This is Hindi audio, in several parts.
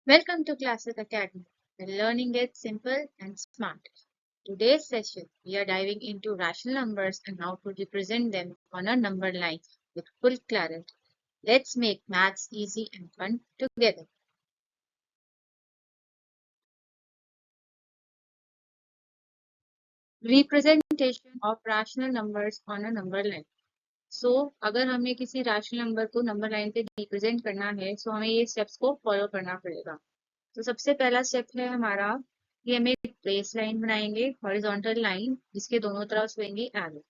Welcome to Classic Academy, where learning gets simple and smart. Today's session, we are diving into rational numbers and how to represent them on a number line with full clarity. Let's make maths easy and fun together. Representation of rational numbers on a number line. अगर हमें किसी rational number को number line पे represent करना है, हमें ये steps को follow करना पड़ेगा। तो सबसे पहला स्टेप है हमारा कि हमें एक बेस लाइन बनाएंगे, हॉरिजॉन्टल लाइन जिसके दोनों तरफ होंगे एरो।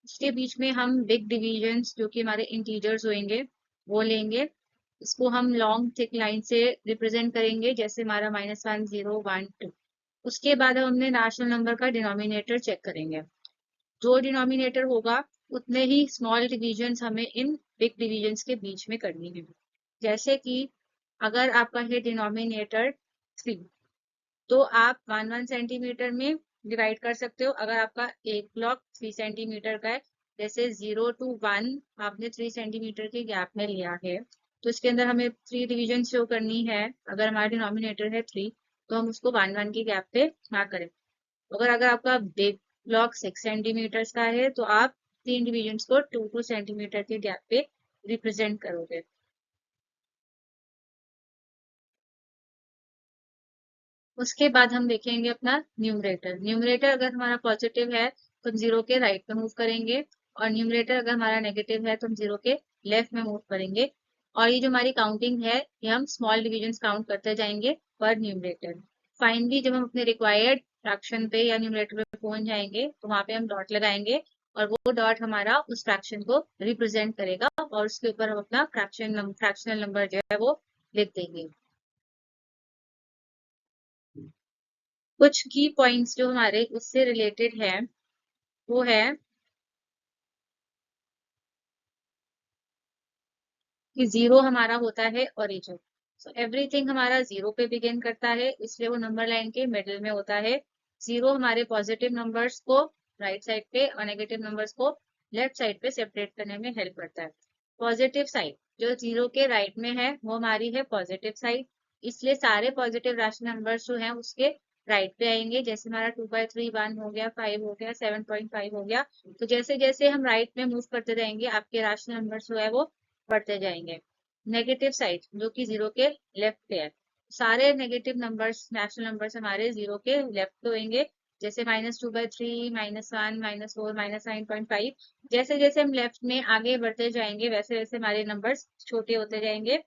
इसके बीच में हम बिग डिवीजन्स जो कि हमारे इंटीजर्स होंगे वो लेंगे। इसको हम लॉन्ग थिक लाइन से रिप्रेजेंट करेंगे, जैसे हमारा -1 0 1 2। उसके बाद हम अपने रैशनल नंबर का डिनोमिनेटर चेक करेंगे। जो डिनोमिनेटर होगा उतने ही स्मॉल डिवीजन्स हमें इन बिग डिवीजन्स के बीच में करनी है। जैसे कि अगर आपका है डिनोमिनेटर 3, तो आप 1 सेंटीमीटर में डिवाइड कर सकते हो। अगर आपका एक ब्लॉक 3 सेंटीमीटर का है, जैसे 0 to 1 आपने 3 सेंटीमीटर के गैप में लिया है, तो इसके अंदर हमें 3 डिवीजन शो करनी है। अगर हमारा डिनोमिनेटर है 3, तो हम उसको 1 के गैप पे मार्क करें। अगर आपका बिग ब्लॉक 6 सेंटीमीटर का है, तो आप 3 डिवीजन को 2 सेंटीमीटर के गैप पे रिप्रेजेंट करोगे। उसके बाद हम देखेंगे अपना न्यूमरेटर। न्यूमरेटर अगर हमारा पॉजिटिव है तो हम जीरो के राइट में मूव करेंगे, और न्यूमरेटर अगर हमारा नेगेटिव है तो हम जीरो के लेफ्ट में मूव करेंगे। और ये जो हमारी काउंटिंग है, ये हम स्मॉल डिविजन काउंट करते जाएंगे पर न्यूमरेटर। फाइनली जब हम अपने रिक्वायर्ड फ्रैक्शन पे या न्यूमरेटर पे पहुंच जाएंगे, तो वहां पे हम डॉट लगाएंगे, और वो डॉट हमारा उस फ्रैक्शन को रिप्रेजेंट करेगा, और उसके ऊपर हम अपना फ्रैक्शनल नंबर जो है वो लिख देंगे। कुछ की पॉइंट्स जो हमारे उससे रिलेटेड है वो है कि जीरो हमारा होता है ओरिजिन। सो एवरीथिंग हमारा जीरो पे बिगिन करता है, इसलिए वो नंबर लाइन के मिडिल में होता है। जीरो हमारे पॉजिटिव नंबर्स को राइट साइड पे और नेगेटिव नंबर्स को लेफ्ट साइड पे सेपरेट करने में हेल्प करता है। पॉजिटिव साइड जो जीरो के राइट में है वो हमारी है पॉजिटिव साइड, इसलिए सारे पॉजिटिव रैशनल नंबर्स जो हैं उसके राइट पे आएंगे। जैसे हमारा 2/3 1 हो गया, 5 हो गया, 7.5 हो गया। तो जैसे जैसे हम राइट में मूव करते जाएंगे, आपके रैशनल नंबर्स जो है वो बढ़ते जाएंगे। नेगेटिव साइड जो कि जीरो के लेफ्ट पे है, सारे नेगेटिव नंबर्स नेचुरल नंबर्स हमारे जीरो के लेफ्ट पे होंगे। जैसे -2/3 -1 -4 -9.5। जैसे जैसे हम लेफ्ट में आगे बढ़ते जाएंगे, वैसे वैसे हमारे नंबर्स छोटे होते जाएंगे।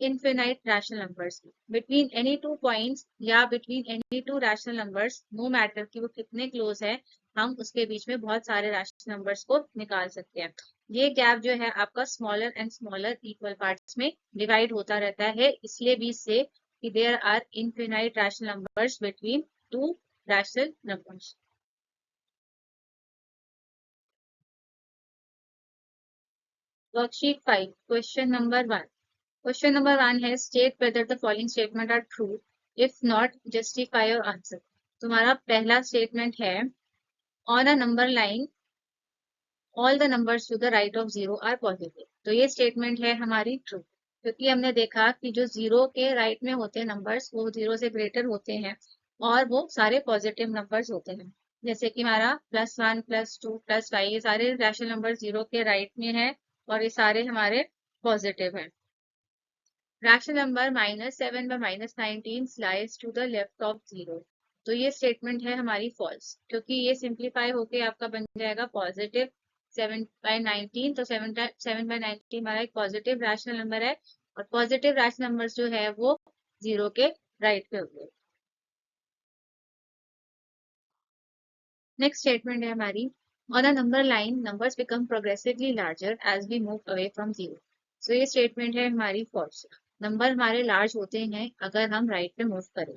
infinite rational numbers between any two points या between any two rational numbers, no matter कि वो कितने क्लोज है, हम उसके बीच में बहुत सारे rational numbers को निकाल सकते हैं। ये गैप जो है आपका smaller and smaller equal parts में डिवाइड होता रहता है, इसलिए भी से कि there are infinite rational numbers between two rational numbers. Worksheet 5 question number 1। Question number 1 है state whether the following statement are true. If not, justify your answer. तुम्हारा पहला स्टेटमेंट है on a number line all the numbers to the right of zero are positive. तो ये स्टेटमेंट है हमारी ट्रू, क्योंकि हमने देखा कि जो जीरो के राइट में होते हैं नंबर्स वो जीरो से ग्रेटर होते हैं, और वो सारे पॉजिटिव नंबर्स होते हैं। जैसे कि हमारा +1 +2 +5 ये सारे रैशनल नंबर जीरो के राइट में है, और ये सारे हमारे पॉजिटिव हैं। Rational number -7 by -19 lies to the left of zero. तो ये स्टेटमेंट है हमारी फॉल्स, क्योंकि ये सिंप्लीफाई होके आपका बन जाएगा पॉजिटिव 7/19। तो 7/19 हमारा एक पॉजिटिव रैशनल नंबर है, और पॉजिटिव रैशनल नंबर जो है वो जीरो के राइट पे होंगे। नेक्स्ट स्टेटमेंट है हमारी on a number line numbers become progressively larger as we move away from zero. So ये स्टेटमेंट है हमारी फॉल्स। नंबर हमारे लार्ज होते हैं अगर हम राइट पे मूव करें,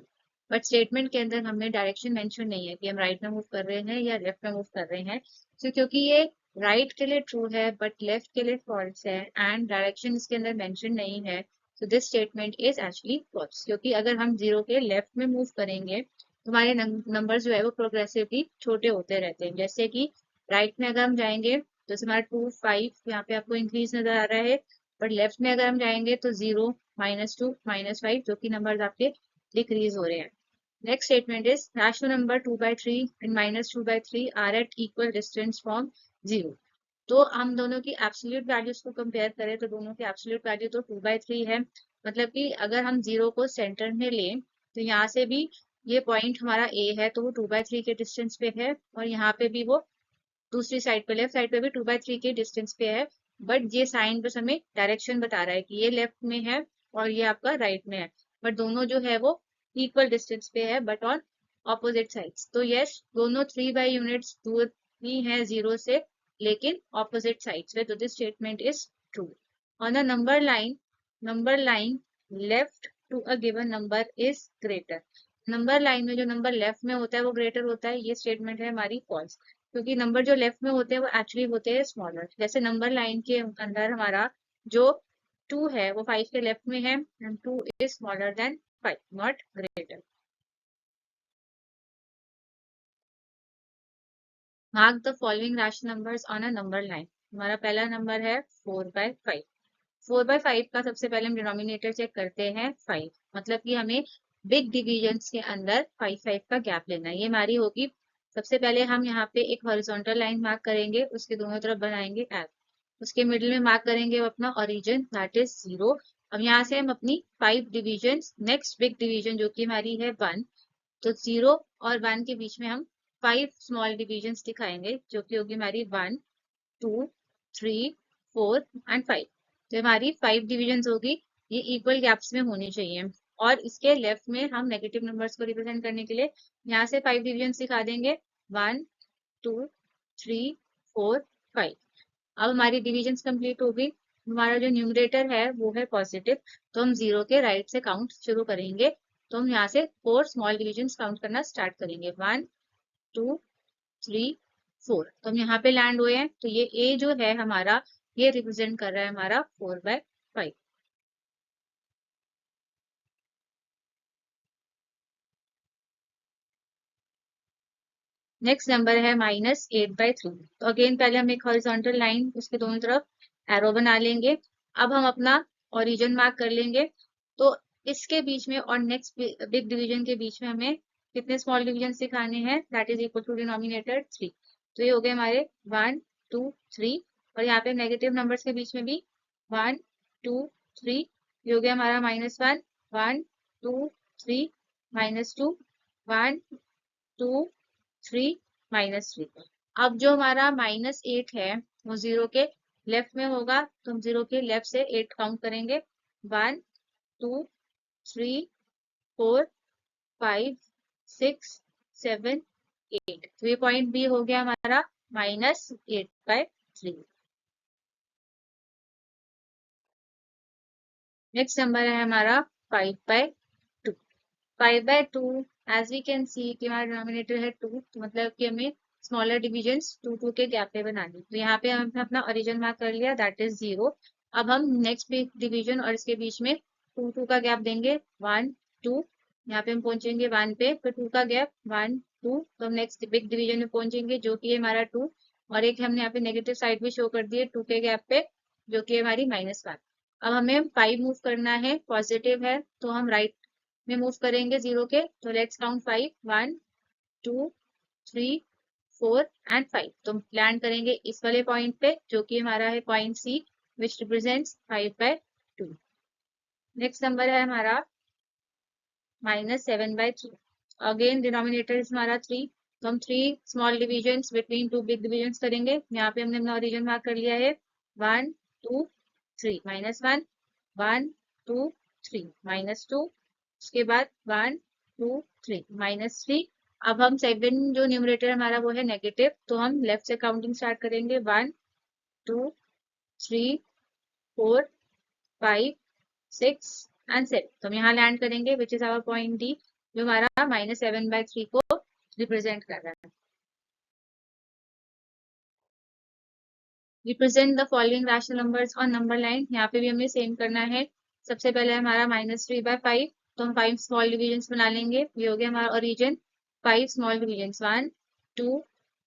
बट स्टेटमेंट के अंदर हमने डायरेक्शन मेंशन नहीं है कि हम राइट में मूव कर रहे हैं या लेफ्ट में मूव कर रहे हैं। तो क्योंकि ये राइट के लिए ट्रू है बट लेफ्ट के लिए फॉल्स है, एंड डायरेक्शन इसके अंदर मेंशन नहीं है, तो this statement is actually false. क्योंकि अगर हम जीरो के लेफ्ट में मूव करेंगे, तुम्हारे नंबर जो है वो प्रोग्रेसिवली छोटे होते रहते हैं। जैसे कि राइट में अगर हम जाएंगे तो हमारा 2 5 यहाँ पे आपको इंक्रीज नजर आ रहा है, बट लेफ्ट में अगर हम जाएंगे तो 0 -2, -5, जो कि नंबर्स आपके डिक्रीज हो रहे हैं। Next statement is rational number 2/3 and -2/3 are at equal distance from 0। तो हम दोनों की एब्सोल्यूट वैल्यूज को कंपेयर करें तो दोनों की एब्सोल्यूट वैल्यू तो 2/3 है। मतलब कि अगर हम 0 को सेंटर में लें तो यहाँ से भी ये पॉइंट हमारा ए है तो वो 2/3 के डिस्टेंस पे है, और यहाँ पे भी वो दूसरी साइड पे लेफ्ट साइड पे भी 2/3 के डिस्टेंस पे है। बट ये साइन बस हमें डायरेक्शन बता रहा है कि ये लेफ्ट में है और ये आपका राइट में है, बट दोनों जो है वो इक्वल डिस्टेंस पे है बट ऑन ऑपोजिट साइड्स। तो यस, दोनों 3 यूनिट्स दूर ही है 0 से, लेकिन ऑपोजिट साइड्स पे। तो this statement is true. On a number line left to a given number is greater. Number line में जो नंबर लेफ्ट में होता है वो ग्रेटर होता है, ये स्टेटमेंट है हमारी फॉल्स, क्योंकि नंबर जो लेफ्ट में होते हैं वो एक्चुअली होते हैं स्मॉलर। जैसे नंबर लाइन के अंदर हमारा जो 2 है वो 5 के लेफ्ट में है, and 2 is smaller than 5, not greater. Mark the following rational numbers on a number line. हमारा पहला नंबर है 4/5। 4/5 का सबसे पहले हम डिनोमिनेटर चेक करते हैं 5, मतलब कि हमें बिग डिविजन्स के अंदर 5 का गैप लेना है। ये हमारी होगी, सबसे पहले हम यहाँ पे एक हॉरिजॉन्टल लाइन मार्क करेंगे, उसके दोनों तरफ बनाएंगे एरो, उसके मिडिल में मार्क करेंगे अपना ओरिजिन दैट इज 0। अब यहाँ से हम अपनी 5 डिविजन, नेक्स्ट बिग डिवीजन जो कि हमारी है 1, तो 0 और 1 के बीच में हम 5 स्मॉल डिविजन दिखाएंगे जो कि होगी हमारी 1, 2, 3, 4 एंड 5। तो हमारी 5 डिविजन होगी, ये इक्वल गैप्स में होनी चाहिए। और इसके लेफ्ट में हम नेगेटिव नंबर्स को रिप्रेजेंट करने के लिए यहाँ से 5 डिविजन दिखा देंगे, 1, 2, 3, 4, 5। अब हमारी डिविजन कंप्लीट होगी। हमारा जो न्यूमरेटर है वो है पॉजिटिव, तो हम 0 के राइट से काउंट शुरू करेंगे। तो हम यहाँ से 4 स्मॉल डिविजन काउंट करना स्टार्ट करेंगे, 1, 2, 3, 4। तो हम यहाँ पे लैंड हुए हैं, तो ये ए जो है हमारा ये रिप्रेजेंट कर रहा है हमारा 4/5। नेक्स्ट नंबर है -8/3। तो अगेन पहले हम एक हॉरिजॉन्टल लाइन उसके दोनों तरफ एरो बना लेंगे। अब हम अपना ओरिजिन मार्क कर लेंगे। तो इसके बीच में और नेक्स्ट बिग डिवीजन के बीच में हमें कितने स्मॉल डिवीजन दिखाने हैं, that is equal to denominator 3। तो ये हो गए हमारे 1, 2, 3, और यहाँ पे नेगेटिव नंबर्स के बीच में भी 1, 2, 3, ये हो गया हमारा -1, 1, 2, 3, -2, 1, 2, 3, -3। अब जो हमारा -8 है वो 0 के लेफ्ट में होगा, तो हम 0 के लेफ्ट से 8 काउंट करेंगे, 1, 2, 3, 4, 5, 6, 7, 8। तो ये पॉइंट बी हो गया हमारा -8/3। नेक्स्ट नंबर है हमारा 5/2। 5/2, एज वी कैन सी कि हमारा डिनोमिनेटर है 2, तो मतलब कि हमें स्मॉलर डिविजन्स 2 के गैप पे बनानी। तो यहाँ पे हमने अपना ओरिजिन मार्क कर लिया, दैट इज 0। अब हम नेक्स्ट बिग डिवीजन और इसके बीच में 2 का गैप देंगे, 1, 2। यहाँ पे हम पहुंचेंगे 1 पे, फिर 2 का गैप 1, 2। तो हम नेक्स्ट बिग डिवीजन में पहुंचेंगे जो कि है हमारा 2, और एक हमने यहाँ पे नेगेटिव साइड भी शो कर दिए 2 के गैप पे, जो कि है हमारी -1। अब हमें 5 मूव करना है, पॉजिटिव है तो हम राइट में मूव करेंगे 0 के। तो लेट्स काउंट 5, 1, 2, 3, 4 एंड 5। तो लैंड करेंगे इस वाले पॉइंट पे जो कि हमारा है point C, which represents 5/2। Next number है हमारा -7/3। अगेन डिनोमिनेटर हमारा 3, तो हम 3 small division between 2 big division करेंगे। यहाँ पे हमने अपना ओरिजिन मार्क कर लिया है, 1, 2, 3, -1, 1, 2, 3, -2, उसके बाद 1, 2, 3, -3। अब हम सेकंड जो न्यूमरेटर हमारा वो है नेगेटिव, तो हम लेफ्ट से काउंटिंग स्टार्ट करेंगे, 1, 2, 3, 4, 5, 6 एंड 7। तो हम यहाँ लैंड करेंगे which is our point D, जो हमारा -7/3 को रिप्रेजेंट कर रहा है। Represent the following rational numbers on number line. यहाँ पे भी हमें सेम करना है। सबसे पहले हमारा -3/5, तो हम 5 स्मॉल डिविजन बना लेंगे। ये हो गया हमारा ओरिजिन, 5 स्मॉल डिविजन, 1, 2,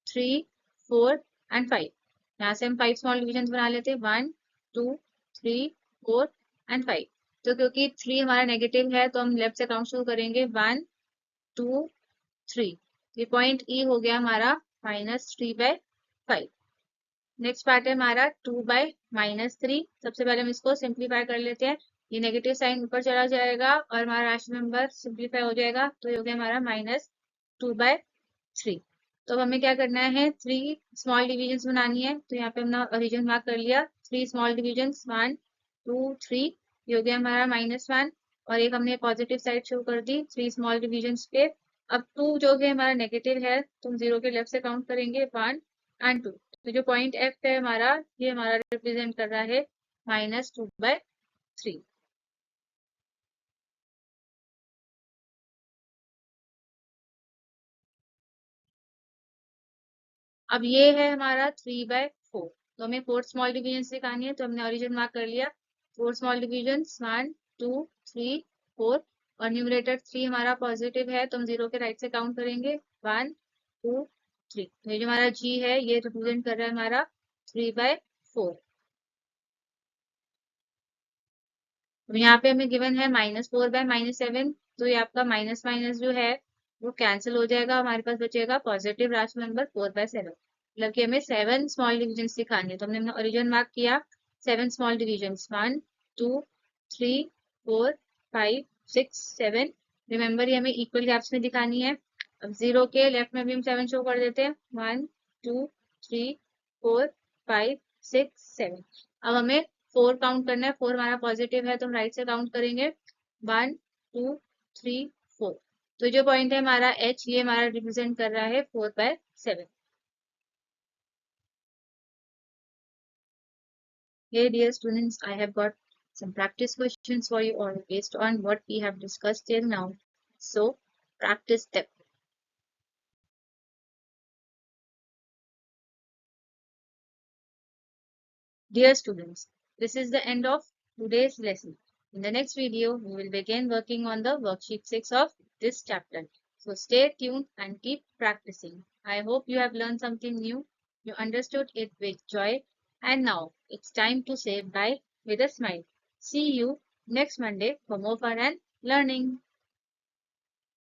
3, 4 एंड 5। यहाँ से हम 5 स्मॉल डिविजन बना लेते हैं, 1, 2, 3, 4 एंड 5। तो क्योंकि 3 हमारा नेगेटिव है तो हम लेफ्ट से काउंट शुरू करेंगे 1 2 3। ये पॉइंट ई हो गया हमारा -3/5। नेक्स्ट पार्ट है हमारा 2/-3। सबसे पहले हम इसको सिंप्लीफाई कर लेते हैं। ये नेगेटिव साइन ऊपर चला जाएगा और हमारा राशि नंबर सिंप्लीफाई हो जाएगा, तो ये हो गया हमारा -2/3। तो अब हमें क्या करना है, 3 स्मॉल डिविजन्स बनानी है। तो यहाँ पे हमने ओरिजिन मार्क कर लिया। 3 स्मॉल डिविजन्स 1 2 3, ये हो गया हमारा -1। और एक हमने पॉजिटिव साइड शो कर दी 3 स्मॉल डिविजन्स पे। अब 2 जो है हमारा नेगेटिव है तो हम 0 के लेफ्ट से काउंट करेंगे 1 एंड 2। तो जो पॉइंट एफ है हमारा, ये हमारा रिप्रेजेंट कर रहा है -2/3। अब ये है हमारा 3/4। तो हमें 4 स्मॉल डिविजन दिखानी है, तो हमने ओरिजिन मार्क कर लिया। 4 स्मॉल डिविजन 1 2 3 4। और न्यूमरेटर 3 हमारा पॉजिटिव है तो हम 0 के राइट से काउंट करेंगे 1 2 3। तो ये जो हमारा जी है ये रिप्रेजेंट कर रहा है हमारा 3/4। तो यहाँ पे हमें गिवन है -4/-7। तो ये आपका माइनस माइनस जो है वो कैंसिल हो जाएगा, हमारे पास बचेगा पॉजिटिव राशि नंबर 4/7। मतलब कि हमें 7 स्मॉल डिविजन दिखानी है। तो हमने ओरिजिन मार्क किया 7 स्मॉल डिविजन 1 2 3 4 5 6 7। रिमेम्बर ये हमें इक्वल गैप्स में दिखानी है। अब 0 के लेफ्ट में भी हम 7 शो कर देते हैं 1 2 3 4 5 6 7। अब हमें 4 काउंट करना है। 4 हमारा पॉजिटिव है तो हम राइट से काउंट करेंगे 1 2 3 4। तो जो पॉइंट है हमारा एच, ये हमारा रिप्रेजेंट कर रहा है 4/7। Hey dear students, I have got some practice questions for you all based on what we have discussed till now. So practice step. Dear students, this is the end of today's lesson. In the next video, we will begin working on the worksheet 6 of this chapter. So stay tuned and keep practicing. I hope you have learned something new, you understood it with joy, and now it's time to say bye with a smile. See you next Monday for more fun and learning.